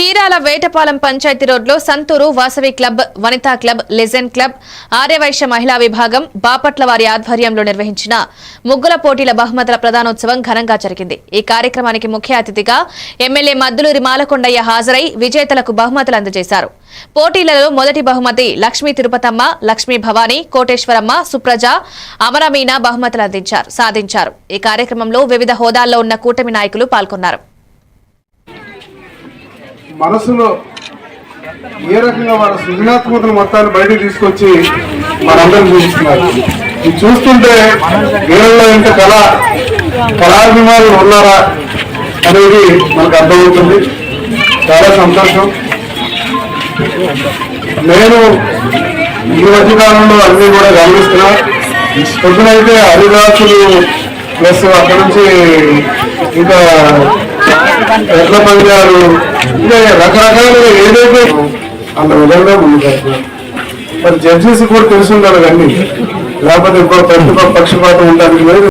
చీరాల వేటపాలెం పంచాయతీ రోడ్లో Santhuru Vasavi club, Vanitha club, legend club, Aryavaishya మహిళా విభాగం, బాపట్ల వారి ఆధ్వర్యంలో నిర్వహించిన ముగ్గుల పోటీల బహుమతుల ప్రదానోత్సవం ఘనంగా జరిగింది. ఈ కార్యక్రమానికి ముఖ్య అతిథిగా ఎమ్మెల్యే మద్దులూరి మాలకొండయ్య హాజరై విజేతలకు బహుమతులు అందజేశారు. పోటీలలో మొదటి బహుమతి లక్ష్మీ తిరుపతమ్మ, లక్ష్మీ భవానీ, కోటేశ్వరమ్మ, సుప్రజ, అమరమీన బహుమతులు సాధించారు. ఈ కార్యక్రమంలో వివిధ హోదాల్లో ఉన్న కూటమి నాయకులు పాల్గొన్నారు. మనసులో ఏ రకంగా వాళ్ళ సృజనాత్మకతను మొత్తాన్ని బయటకు తీసుకొచ్చి మనందరం చూపిస్తున్నారు. ఇది చూస్తుంటే వీళ్ళలో ఇంత కళాభిమానులు ఉన్నారా అనేది మనకు అర్థమవుతుంది. చాలా సంతోషం. నేను ఈ మధ్యకాలంలో అన్ని కూడా గమనిస్తున్నా. పొద్దునైతే హరిదాసులు ప్లస్ అక్కడి నుంచి ఇంకా ఎట్ల పంజాలు ఇంకా రకరకాలుగా ఏదైతే అంత విధంగా ముందుకు మరి జడ్జెస్ కూడా తెలుసుంటారు కానీ లేకపోతే ఇంకో పక్షపాతం ఉండడానికి